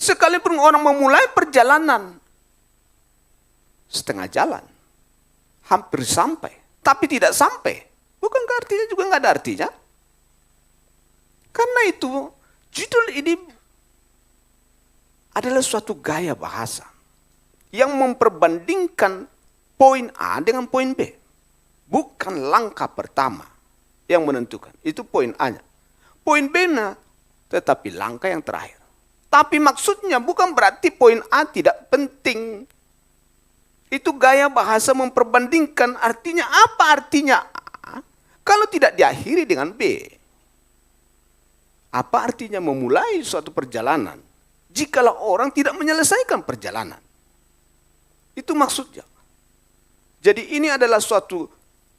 Sekalipun orang memulai perjalanan setengah jalan, hampir sampai, tapi tidak sampai, bukankah artinya juga nggak ada artinya? Karena itu, judul ini adalah suatu gaya bahasa yang memperbandingkan poin A dengan poin B. Bukan langkah pertama yang menentukan, itu poin A-nya. Poin B-nya, tetapi langkah yang terakhir. Tapi maksudnya bukan berarti poin A tidak penting. Itu gaya bahasa memperbandingkan, artinya apa artinya A kalau tidak diakhiri dengan B. Apa artinya memulai suatu perjalanan jikalau orang tidak menyelesaikan perjalanan? Itu maksudnya. Jadi ini adalah suatu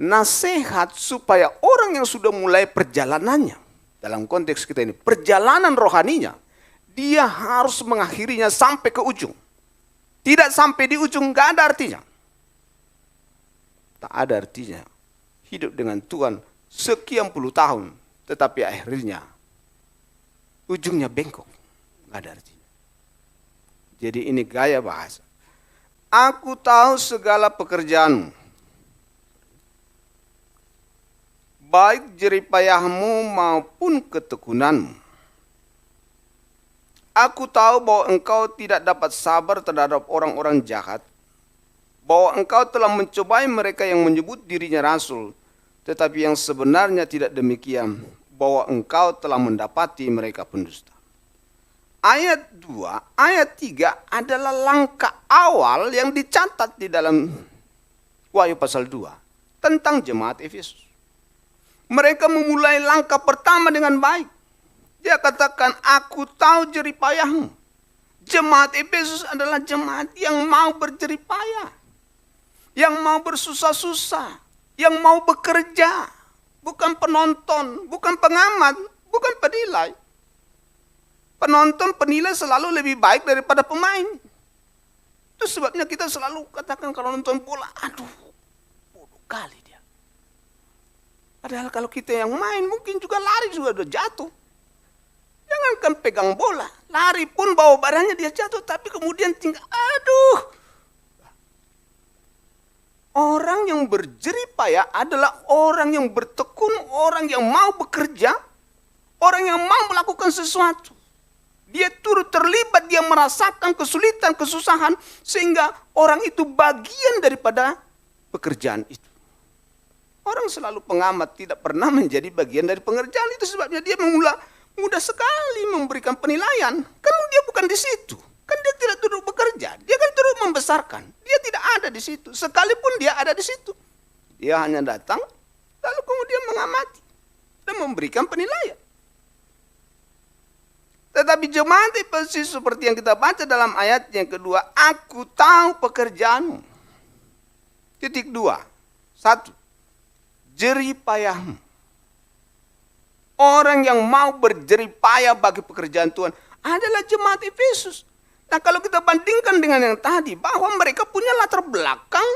nasihat supaya orang yang sudah mulai perjalanannya, dalam konteks kita ini, perjalanan rohaninya, dia harus mengakhirinya sampai ke ujung. Tidak sampai di ujung, gak ada artinya. Tak ada artinya hidup dengan Tuhan sekian puluh tahun, tetapi akhirnya ujungnya bengkok. Gak ada artinya. Jadi ini gaya bahasa. Aku tahu segala pekerjaanmu, baik jeripayahmu maupun ketekunanmu. Aku tahu bahwa engkau tidak dapat sabar terhadap orang-orang jahat, bahwa engkau telah mencobai mereka yang menyebut dirinya rasul, tetapi yang sebenarnya tidak demikian, bahwa engkau telah mendapati mereka pendusta. Ayat 2, ayat 3 adalah langkah awal yang dicatat di dalam Wahyu pasal 2 tentang jemaat Efesus. Mereka memulai langkah pertama dengan baik. Dia katakan, aku tahu jeripayahmu. Jemaat Efesus adalah jemaat yang mau berjeripayah, yang mau bersusah-susah, yang mau bekerja, bukan penonton, bukan pengamat, bukan penilai. Penonton, penilai selalu lebih baik daripada pemain. Itu sebabnya kita selalu katakan kalau nonton bola, aduh, bodoh kali dia. Padahal kalau kita yang main mungkin juga lari juga udah jatuh. Jangankan pegang bola, lari pun bawa badannya dia jatuh, tapi kemudian tinggal, aduh. Orang yang berjeripayah adalah orang yang bertekun, orang yang mau bekerja, orang yang mau melakukan sesuatu. Dia turut terlibat, dia merasakan kesulitan, kesusahan, sehingga orang itu bagian daripada pekerjaan itu. Orang selalu pengamat tidak pernah menjadi bagian dari pengerjaan itu, sebabnya dia mudah sekali memberikan penilaian. Kan dia bukan di situ. Kan dia tidak duduk bekerja. Dia kan turut membesarkan. Dia tidak ada di situ. Sekalipun dia ada di situ, dia hanya datang, lalu kemudian mengamati dan memberikan penilaian. Tetapi jemaat Efesus seperti yang kita baca dalam ayat yang kedua, aku tahu pekerjaanmu. Titik 2. 1. Jeripayahmu. Orang yang mau berjeripayah bagi pekerjaan Tuhan adalah jemaat Efesus. Nah, kalau kita bandingkan dengan yang tadi, bahwa mereka punya latar belakang,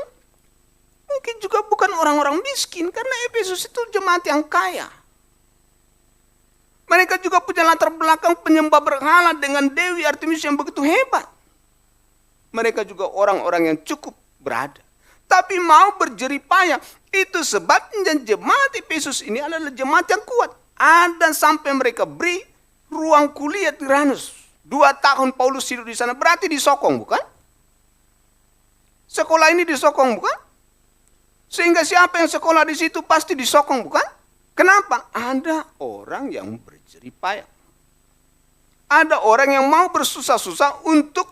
mungkin juga bukan orang-orang miskin, karena Efesus itu jemaat yang kaya. Mereka juga punya latar belakang penyembah berhala dengan Dewi Artemis yang begitu hebat. Mereka juga orang-orang yang cukup berada. Tapi mau berjeripayah, itu sebabnya jemaat Efesus ini adalah jemaat yang kuat. Ada sampai mereka beri ruang kuliah Tiranus. 2 tahun Paulus hidup di sana, berarti disokong bukan? Sekolah ini disokong bukan? Sehingga siapa yang sekolah di situ pasti disokong bukan? Kenapa? Ada orang yang berjeripayah. Ada orang yang mau bersusah-susah untuk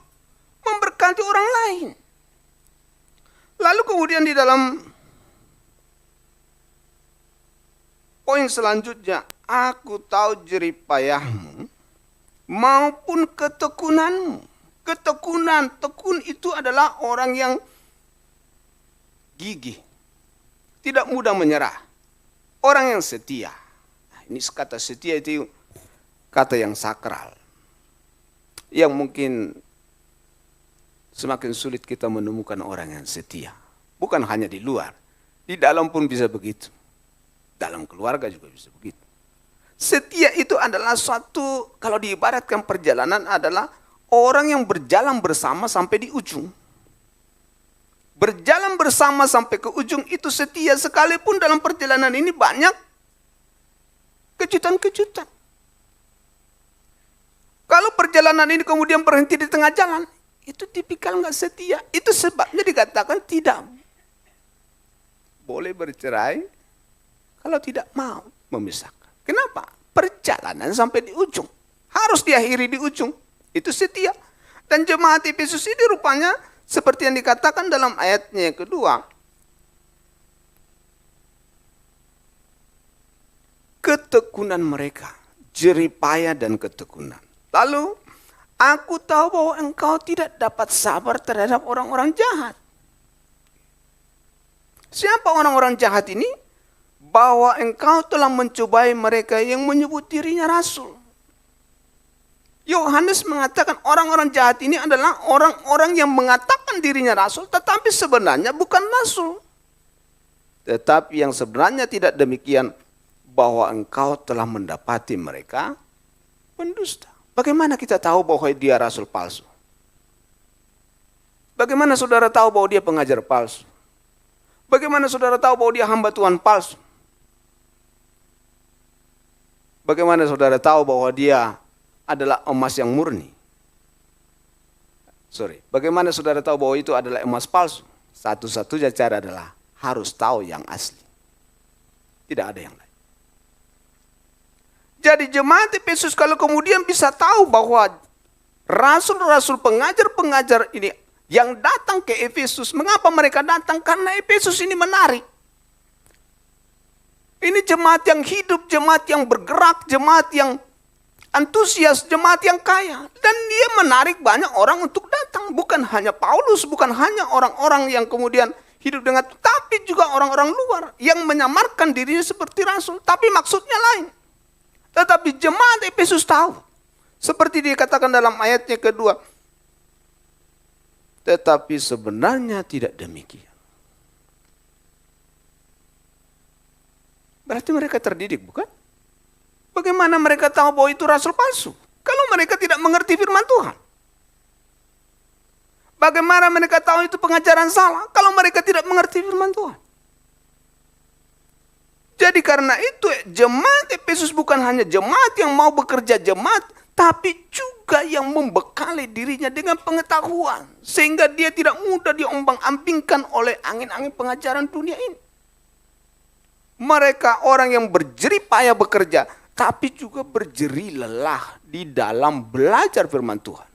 memberkati orang lain. Lalu kemudian di dalam poin selanjutnya, aku tahu jeripayahmu maupun ketekunanmu. Ketekunan, tekun itu adalah orang yang gigih, tidak mudah menyerah, orang yang setia. Nah, ini kata setia itu kata yang sakral, yang mungkin semakin sulit kita menemukan orang yang setia. Bukan hanya di luar, di dalam pun bisa begitu. Dalam keluarga juga bisa begitu. Setia itu adalah suatu, kalau diibaratkan perjalanan adalah orang yang berjalan bersama sampai di ujung. Berjalan bersama sampai ke ujung itu setia, sekalipun dalam perjalanan ini banyak kejutan-kejutan. Kalau perjalanan ini kemudian berhenti di tengah jalan, itu tipikal nggak setia. Itu sebabnya dikatakan tidak boleh bercerai kalau tidak mau memisahkan. Kenapa? Perjalanan sampai di ujung. Harus diakhiri di ujung. Itu setia. Dan jemaat Efesus ini rupanya seperti yang dikatakan dalam ayatnya yang kedua. Ketekunan mereka, jeripaya dan ketekunan. Lalu, aku tahu bahwa engkau tidak dapat sabar terhadap orang-orang jahat. Siapa orang-orang jahat ini? Bahwa engkau telah mencobai mereka yang menyebut dirinya rasul. Yohanes mengatakan orang-orang jahat ini adalah orang-orang yang mengatakan dirinya rasul, tetapi sebenarnya bukan rasul. Tetapi yang sebenarnya tidak demikian, bahwa engkau telah mendapati mereka pendusta. Bagaimana kita tahu bahwa dia rasul palsu? Bagaimana saudara tahu bahwa dia pengajar palsu? Bagaimana saudara tahu bahwa dia hamba Tuhan palsu? Bagaimana saudara tahu bahwa dia adalah emas yang murni? Bagaimana saudara tahu bahwa itu adalah emas palsu? Satu-satunya cara adalah harus tahu yang asli. Tidak ada yang lain. Jadi jemaat Efesus kalau kemudian bisa tahu bahwa rasul-rasul pengajar-pengajar ini yang datang ke Efesus, mengapa mereka datang? Karena Efesus ini menarik. Ini jemaat yang hidup, jemaat yang bergerak, jemaat yang antusias, jemaat yang kaya. Dan dia menarik banyak orang untuk datang. Bukan hanya Paulus, bukan hanya orang-orang yang kemudian hidup dengan, tapi juga orang-orang luar yang menyamarkan dirinya seperti rasul. Tapi maksudnya lain. Tetapi jemaat Efesus tahu. Seperti dikatakan dalam ayatnya kedua. Tetapi sebenarnya tidak demikian. Berarti mereka terdidik, bukan? Bagaimana mereka tahu bahwa itu rasul palsu? Kalau mereka tidak mengerti firman Tuhan. Bagaimana mereka tahu itu pengajaran salah? Kalau mereka tidak mengerti firman Tuhan. Jadi karena itu jemaat Efesus bukan hanya jemaat yang mau bekerja jemaat, tapi juga yang membekali dirinya dengan pengetahuan. Sehingga dia tidak mudah diombang-ambingkan oleh angin-angin pengajaran dunia ini. Mereka orang yang berjerih payah bekerja, tapi juga berjerih lelah di dalam belajar firman Tuhan.